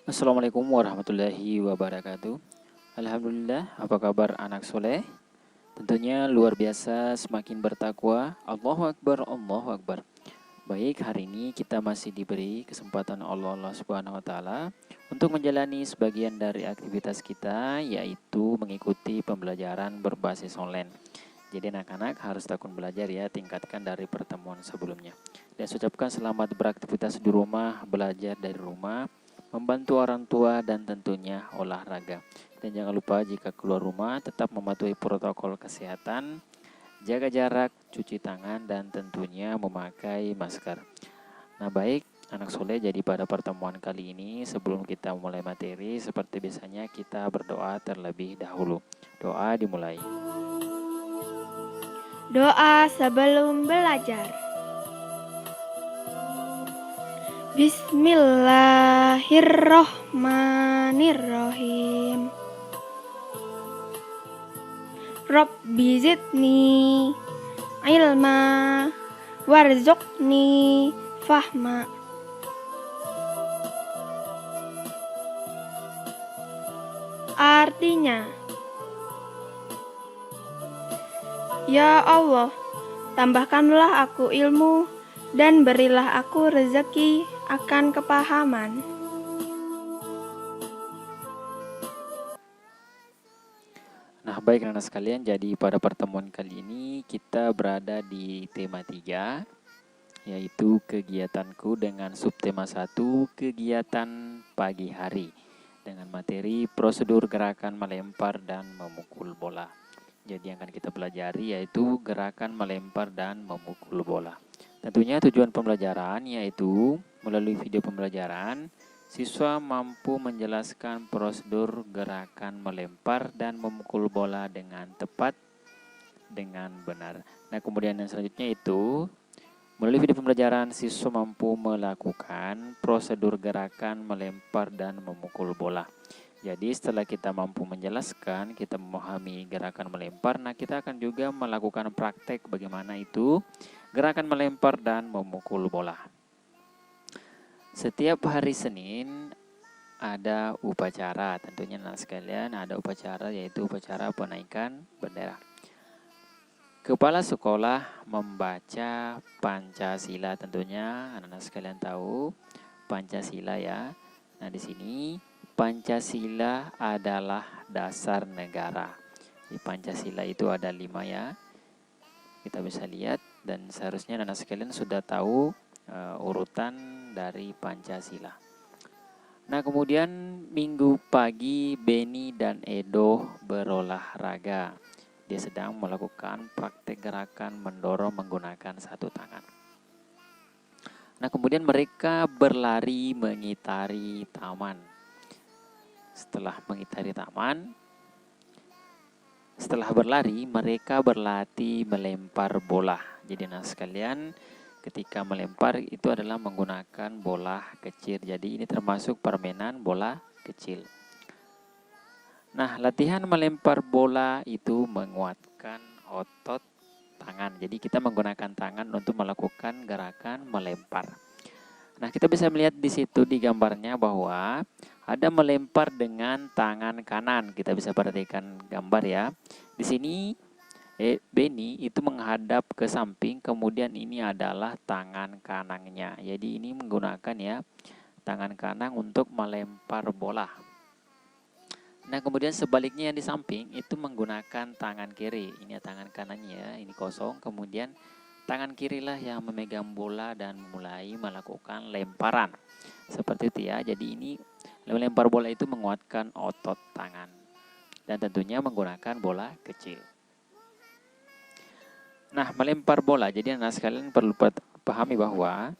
Assalamualaikum warahmatullahi wabarakatuh. Alhamdulillah, apa kabar anak soleh? Tentunya luar biasa, semakin bertakwa. Allahu Akbar, Allahu Akbar. Baik, hari ini kita masih diberi kesempatan Allah Subhanahu wa taala untuk menjalani sebagian dari aktivitas kita, yaitu mengikuti pembelajaran berbasis online. Jadi anak-anak harus tekun belajar ya, tingkatkan dari pertemuan sebelumnya. Dan saya ucapkan selamat beraktivitas di rumah, belajar dari rumah, membantu orang tua, dan tentunya olahraga. Dan jangan lupa jika keluar rumah tetap mematuhi protokol kesehatan, jaga jarak, cuci tangan, dan tentunya memakai masker. Nah baik, anak soleh, jadi pada pertemuan kali ini sebelum kita mulai materi, seperti biasanya kita berdoa terlebih dahulu. Doa dimulai. Doa sebelum belajar. Bismillahirrohmanirrohim. Rabbi zidni ilma warzuqni fahma. Artinya, ya Allah, tambahkanlah aku ilmu dan berilah aku rezeki akan kepahaman. Nah baik anak sekalian, jadi pada pertemuan kali ini kita berada di tema 3, yaitu kegiatanku dengan subtema 1, kegiatan pagi hari, dengan materi prosedur gerakan melempar dan memukul bola. Jadi yang akan kita pelajari yaitu gerakan melempar dan memukul bola. Tentunya tujuan pembelajaran yaitu melalui video pembelajaran, siswa mampu menjelaskan prosedur gerakan melempar dan memukul bola dengan tepat, dengan benar. Nah kemudian yang selanjutnya itu, melalui video pembelajaran, siswa mampu melakukan prosedur gerakan melempar dan memukul bola. Jadi setelah kita mampu menjelaskan, kita memahami gerakan melempar, nah kita akan juga melakukan praktek bagaimana itu gerakan melempar dan memukul bola. Setiap hari Senin ada upacara, tentunya anak sekalian ada upacara, yaitu upacara penaikan bendera. Kepala sekolah membaca Pancasila, tentunya anak-anak sekalian tahu Pancasila ya. Nah di sini Pancasila adalah dasar negara. Di Pancasila itu ada 5 ya. Kita bisa lihat dan seharusnya anak-anak sekalian sudah tahu urutan dari Pancasila. Nah kemudian minggu pagi Beni dan Edo berolahraga. Dia sedang melakukan praktek gerakan mendorong menggunakan satu tangan. Nah kemudian mereka berlari mengitari taman. Setelah mengitari taman, setelah berlari, mereka berlatih melempar bola. Jadi anak sekalian, ketika melempar itu adalah menggunakan bola kecil. Jadi ini termasuk permainan bola kecil. Nah, latihan melempar bola itu menguatkan otot tangan. Jadi kita menggunakan tangan untuk melakukan gerakan melempar. Nah, kita bisa melihat di situ di gambarnya bahwa ada melempar dengan tangan kanan. Kita bisa perhatikan gambar ya. Di sini Beni itu menghadap ke samping, kemudian ini adalah tangan kanannya. Jadi ini menggunakan ya tangan kanan untuk melempar bola. Nah, kemudian sebaliknya yang di samping itu menggunakan tangan kiri. Ini tangan kanannya, ini kosong. Kemudian tangan kirilah yang memegang bola dan mulai melakukan lemparan. Seperti itu ya. Jadi ini melempar bola itu menguatkan otot tangan. Dan tentunya menggunakan bola kecil. Nah, melempar bola. Jadi anak sekalian perlu pahami bahwa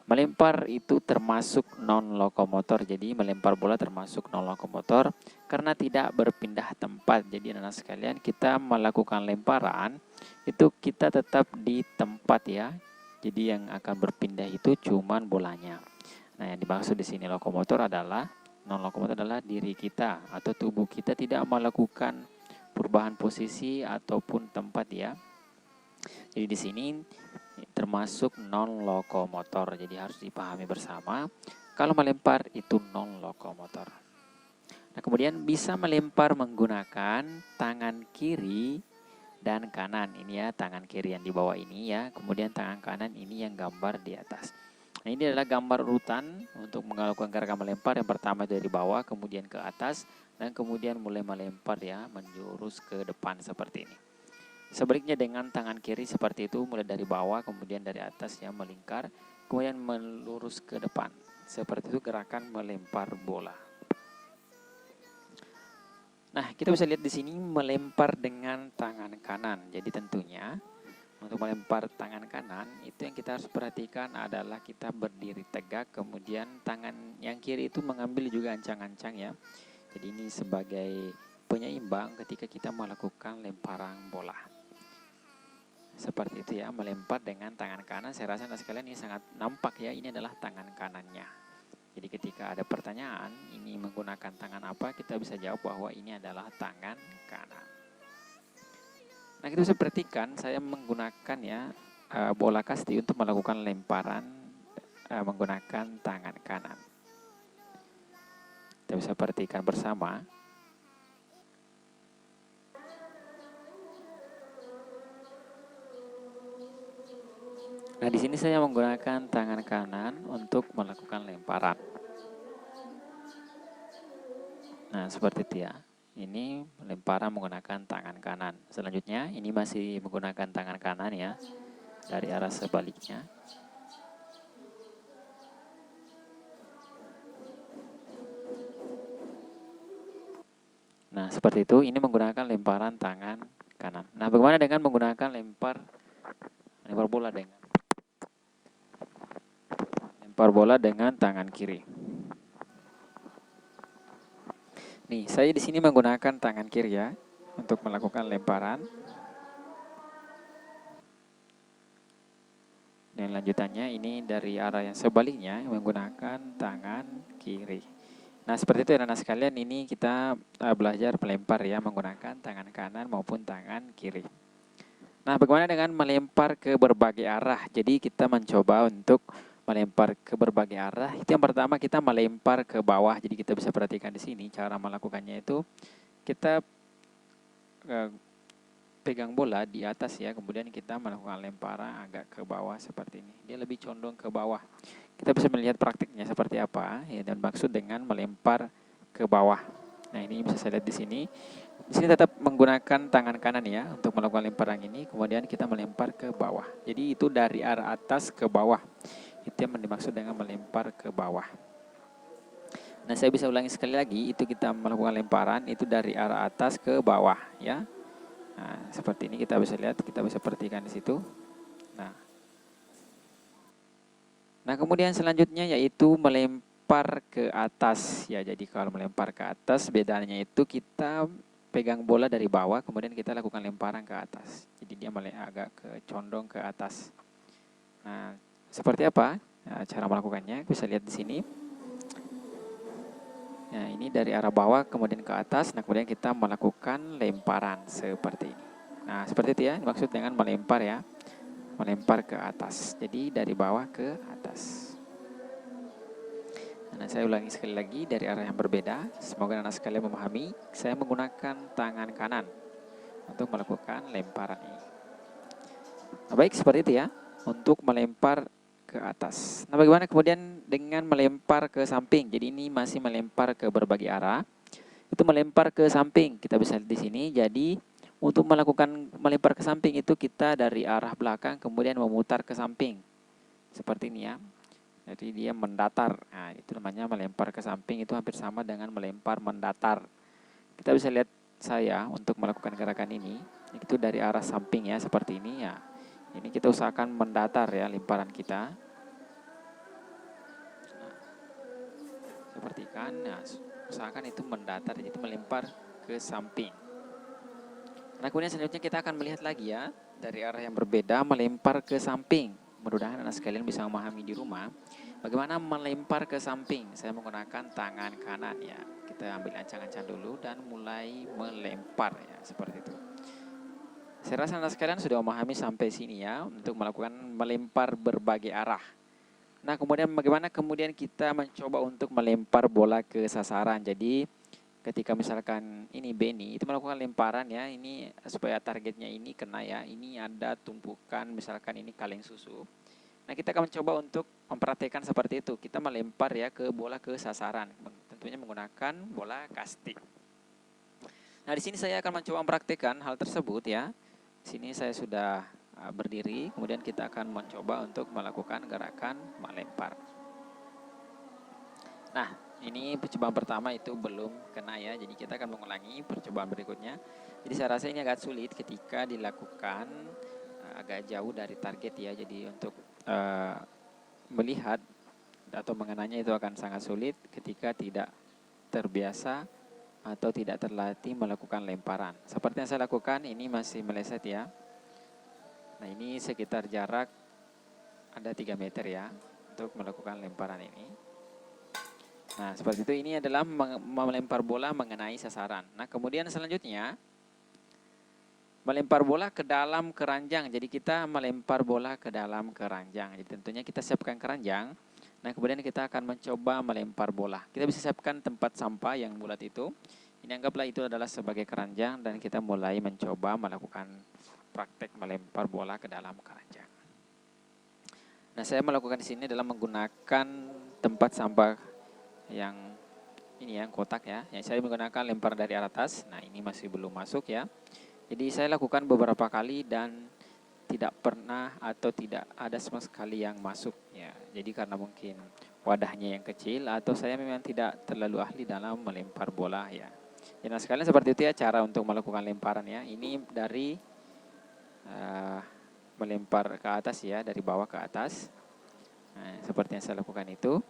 melempar itu termasuk non-lokomotor. Jadi melempar bola termasuk non-lokomotor karena tidak berpindah tempat. Jadi anak sekalian, kita melakukan lemparan itu kita tetap di tempat ya. Jadi yang akan berpindah itu cuman bolanya. Nah, yang dimaksud di sini lokomotor adalah non-lokomotor adalah diri kita atau tubuh kita tidak melakukan perubahan posisi ataupun tempat ya. Jadi di sini termasuk non lokomotor. Jadi harus dipahami bersama. Kalau melempar itu non lokomotor. Nah, kemudian bisa melempar menggunakan tangan kiri dan kanan. Ini ya, tangan kiri yang di bawah ini ya. Kemudian tangan kanan ini yang gambar di atas. Nah, ini adalah gambar urutan untuk melakukan gerakan melempar. Yang pertama dari bawah, kemudian ke atas, dan kemudian mulai melempar ya, menjurus ke depan seperti ini. Sebaliknya dengan tangan kiri seperti itu, mulai dari bawah, kemudian dari atas ya, melingkar, kemudian melurus ke depan. Seperti itu gerakan melempar bola. Nah, kita bisa lihat di sini melempar dengan tangan kanan. Jadi tentunya untuk melempar tangan kanan, itu yang kita harus perhatikan adalah kita berdiri tegak, kemudian tangan yang kiri itu mengambil juga ancang-ancang ya. Jadi ini sebagai penyeimbang ketika kita melakukan lemparan bola. Seperti itu ya, melempar dengan tangan kanan. Saya rasa anda sekalian ini sangat nampak ya, ini adalah tangan kanannya. Jadi ketika ada pertanyaan, ini menggunakan tangan apa, kita bisa jawab bahwa ini adalah tangan kanan. Nah, kita bisa perhatikan saya menggunakan ya bola kasti untuk melakukan lemparan menggunakan tangan kanan. Kita bisa perhatikan bersama. Nah, di sini saya menggunakan tangan kanan untuk melakukan lemparan. Nah, seperti itu ya. Ini lemparan menggunakan tangan kanan. Selanjutnya, ini masih menggunakan tangan kanan ya, dari arah sebaliknya. Nah, seperti itu. Ini menggunakan lemparan tangan kanan. Nah, bagaimana dengan menggunakan lempar bola dengan tangan kiri? Nih, saya di sini menggunakan tangan kiri ya untuk melakukan lemparan. Dan lanjutannya ini dari arah yang sebaliknya menggunakan tangan kiri. Nah, seperti itu ya anak sekalian, ini kita belajar melempar ya menggunakan tangan kanan maupun tangan kiri. Nah, bagaimana dengan melempar ke berbagai arah? Jadi kita mencoba untuk melempar ke berbagai arah. Itu yang pertama, kita melempar ke bawah. Jadi kita bisa perhatikan di sini cara melakukannya itu kita pegang bola di atas ya, kemudian kita melakukan lemparan agak ke bawah seperti ini. Dia lebih condong ke bawah. Kita bisa melihat praktiknya seperti apa ya, dan maksud dengan melempar ke bawah. Nah, ini bisa saya lihat di sini. Di sini tetap menggunakan tangan kanan ya untuk melakukan lemparan ini, kemudian kita melempar ke bawah. Jadi itu dari arah atas ke bawah. Itu yang dimaksud dengan melempar ke bawah. Nah, saya bisa ulangi sekali lagi, itu kita melakukan lemparan itu dari arah atas ke bawah ya. Nah, seperti ini kita bisa lihat, kita bisa perhatikan di situ. Nah, kemudian selanjutnya yaitu melempar ke atas ya. Jadi kalau melempar ke atas, bedanya itu kita pegang bola dari bawah, kemudian kita lakukan lemparan ke atas. Jadi dia agak condong ke atas. Nah, seperti apa cara melakukannya? Bisa lihat di sini. Nah, ini dari arah bawah kemudian ke atas. Nah, kemudian kita melakukan lemparan seperti ini. Nah, seperti itu ya, dimaksud dengan melempar ya. Melempar ke atas. Jadi dari bawah ke atas. Nah, saya ulangi sekali lagi dari arah yang berbeda. Semoga anak sekalian memahami. Saya menggunakan tangan kanan untuk melakukan lemparan ini. Nah, baik, seperti itu ya untuk melempar ke atas. Nah, bagaimana kemudian dengan melempar ke samping? Jadi ini masih melempar ke berbagai arah. Itu melempar ke samping. Kita bisa lihat di sini. Jadi untuk melakukan melempar ke samping itu kita dari arah belakang kemudian memutar ke samping. Seperti ini ya. Jadi dia mendatar. Nah, itu namanya melempar ke samping, itu hampir sama dengan melempar mendatar. Kita bisa lihat saya untuk melakukan gerakan ini, itu dari arah samping ya, seperti ini ya. Ini kita usahakan mendatar ya lemparan kita. Nah, seperti kan, nah, usahakan itu mendatar, jadi itu melempar ke samping. Nah, kemudian selanjutnya kita akan melihat lagi ya, dari arah yang berbeda melempar ke samping. Mudah-mudahan anak sekalian bisa memahami di rumah. Bagaimana melempar ke samping? Saya menggunakan tangan kanan ya. Kita ambil ancang-ancang dulu dan mulai melempar ya, seperti itu. Saya rasa anak sekalian sudah memahami sampai sini ya, untuk melakukan melempar berbagai arah. Nah, kemudian bagaimana kemudian kita mencoba untuk melempar bola ke sasaran. Jadi ketika misalkan ini Benny itu melakukan lemparan ya, ini supaya targetnya ini kena ya. Ini ada tumpukan misalkan ini kaleng susu. Nah, kita akan mencoba untuk mempraktekkan seperti itu. Kita melempar ya ke bola ke sasaran. Tentunya menggunakan bola kasti. Nah, di sini saya akan mencoba mempraktekkan hal tersebut ya. Di sini saya sudah berdiri, kemudian kita akan mencoba untuk melakukan gerakan melempar. Nah, ini percobaan pertama itu belum kena ya, jadi kita akan mengulangi percobaan berikutnya. Jadi saya rasa ini agak sulit ketika dilakukan agak jauh dari target ya, jadi untuk melihat atau mengenanya itu akan sangat sulit ketika tidak terbiasa atau tidak terlatih melakukan lemparan. Seperti yang saya lakukan, ini masih meleset ya. Nah, ini sekitar jarak ada 3 meter ya untuk melakukan lemparan ini. Nah, seperti itu, ini adalah melempar bola mengenai sasaran. Nah, kemudian selanjutnya melempar bola ke dalam keranjang. Jadi kita melempar bola ke dalam keranjang. Jadi tentunya kita siapkan keranjang. Nah, kemudian kita akan mencoba melempar bola. Kita bisa siapkan tempat sampah yang bulat itu. Ini anggaplah itu adalah sebagai keranjang dan kita mulai mencoba melakukan praktek melempar bola ke dalam keranjang. Nah, saya melakukan di sini adalah menggunakan tempat sampah yang ini ya, kotak ya. Yang saya menggunakan lempar dari atas. Nah, ini masih belum masuk ya. Jadi saya lakukan beberapa kali dan tidak pernah atau tidak ada sama sekali yang masuk ya. Jadi karena mungkin wadahnya yang kecil atau saya memang tidak terlalu ahli dalam melempar bola ya. Jadi nah, sekalian seperti itu ya cara untuk melakukan lemparan ya. Ini dari melempar ke atas ya, dari bawah ke atas. Nah, seperti yang saya lakukan itu.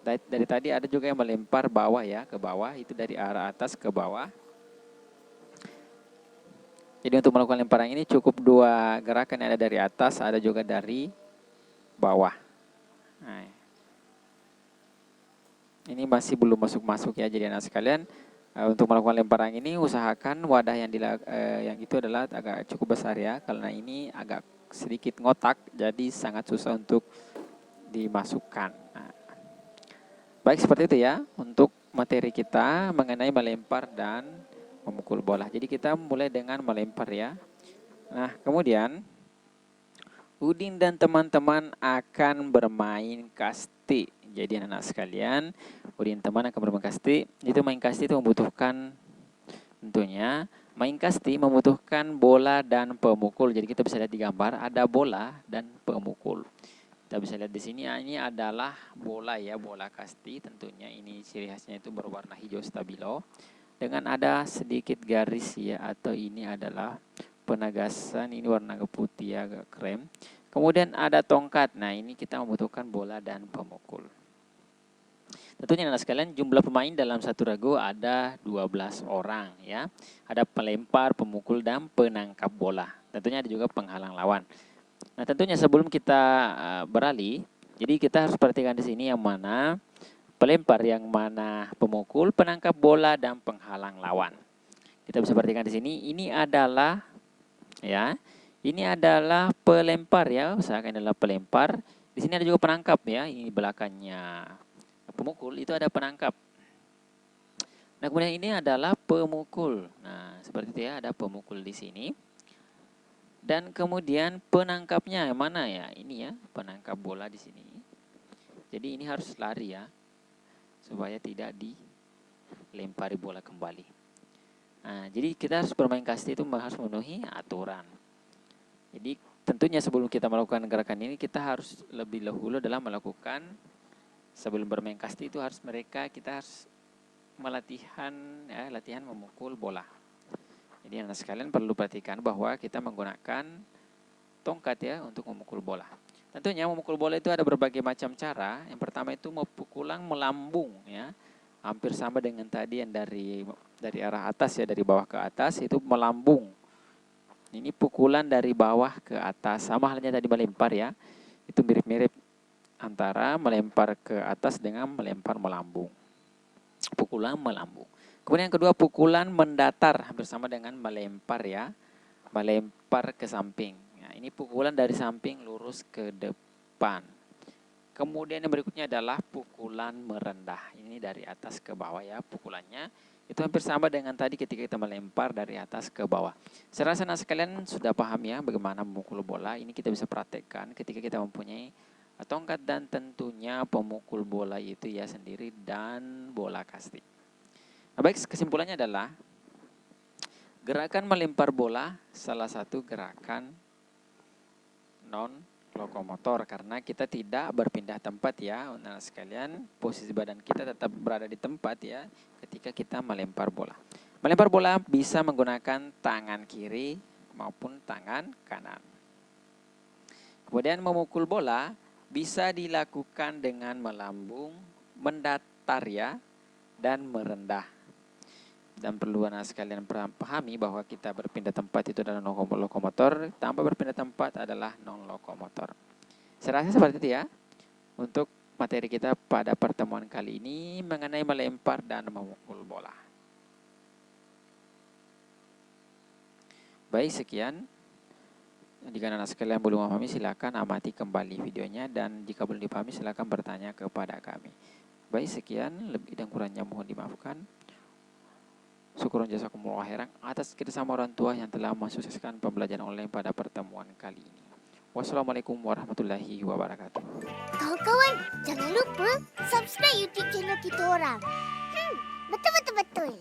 Dari tadi ada juga yang melempar bawah ya, ke bawah, itu dari arah atas ke bawah. Jadi untuk melakukan lemparan ini cukup 2 gerakan yang ada dari atas, ada juga dari bawah. Nah, ini masih belum masuk-masuk ya, jadi anak sekalian. Untuk melakukan lemparan ini usahakan wadah yang itu adalah agak cukup besar ya, karena ini agak sedikit ngotak, jadi sangat susah untuk dimasukkan. Nah, baik seperti itu ya untuk materi kita mengenai melempar dan memukul bola. Jadi kita mulai dengan melempar ya. Nah, kemudian Udin dan teman-teman akan bermain kasti. Jadi anak-anak sekalian, Udin teman akan bermain kasti. Itu main kasti itu membutuhkan tentunya main kasti membutuhkan bola dan pemukul. Jadi kita bisa lihat di gambar ada bola dan pemukul. Kita bisa lihat di sini ini adalah bola ya, bola kasti. Tentunya ini ciri khasnya itu berwarna hijau stabilo dengan ada sedikit garis ya, atau ini adalah penegasan, ini warna putih agak krem. Kemudian ada tongkat. Nah, ini kita membutuhkan bola dan pemukul. Tentunya anak sekalian, jumlah pemain dalam satu regu ada 12 orang ya. Ada pelempar, pemukul dan penangkap bola. Tentunya ada juga penghalang lawan. Nah, tentunya sebelum kita beralih, jadi kita harus perhatikan di sini yang mana pelempar, yang mana pemukul, penangkap bola dan penghalang lawan. Kita bisa perhatikan di sini, ini adalah ya, ini adalah pelempar ya, usahakan adalah pelempar. Di sini ada juga penangkap ya, ini belakangnya pemukul itu ada penangkap. Nah, kemudian ini adalah pemukul. Nah, seperti itu ya, ada pemukul di sini. Dan kemudian penangkapnya yang mana ya? Ini ya, penangkap bola di sini. Jadi ini harus lari ya, supaya tidak dilempari bola kembali. Nah, jadi kita harus bermain kasti itu harus memenuhi aturan. Jadi tentunya sebelum kita melakukan gerakan ini, kita harus lebih dahulu dalam melakukan, sebelum bermain kasti itu kita harus latihan memukul bola. Jadi anak sekalian perlu perhatikan bahwa kita menggunakan tongkat ya untuk memukul bola. Tentunya memukul bola itu ada berbagai macam cara. Yang pertama itu pukulan melambung ya. Hampir sama dengan tadi yang dari arah atas ya, dari bawah ke atas itu melambung. Ini pukulan dari bawah ke atas, sama halnya tadi melempar ya. Itu mirip-mirip antara melempar ke atas dengan melempar melambung. Pukulan melambung. Kemudian yang kedua pukulan mendatar, hampir sama dengan melempar ya. Melempar ke samping. Nah, ini pukulan dari samping lurus ke depan. Kemudian yang berikutnya adalah pukulan merendah. Ini dari atas ke bawah ya pukulannya. Itu hampir sama dengan tadi ketika kita melempar dari atas ke bawah. Saya rasa sekalian sudah paham ya bagaimana memukul bola. Ini kita bisa praktekkan ketika kita mempunyai tongkat dan tentunya pemukul bola itu ya sendiri dan bola kasti. Nah, baik, kesimpulannya adalah gerakan melempar bola salah satu gerakan non lokomotor karena kita tidak berpindah tempat ya. Nah, sekalian posisi badan kita tetap berada di tempat ya ketika kita melempar bola. Melempar bola bisa menggunakan tangan kiri maupun tangan kanan. Kemudian memukul bola bisa dilakukan dengan melambung, mendatar ya, dan merendah. Dan perlu anak sekalian pahami bahwa kita berpindah tempat itu adalah lokomotor, tanpa berpindah tempat adalah non lokomotor. Saya rasa seperti itu ya untuk materi kita pada pertemuan kali ini mengenai melempar dan memukul bola. Baik, sekian. Jika anak sekalian belum memahami silakan amati kembali videonya dan jika belum dipahami silakan bertanya kepada kami. Baik, sekian, lebih dan kurangnya mohon dimaafkan. Syukur jazakumullah khairan atas kerjasama orang tua yang telah mensukseskan pembelajaran online pada pertemuan kali ini. Wassalamualaikum warahmatullahi wabarakatuh. Kawan-kawan, jangan lupa subscribe YouTube channel kita orang. Betul-betul-betul.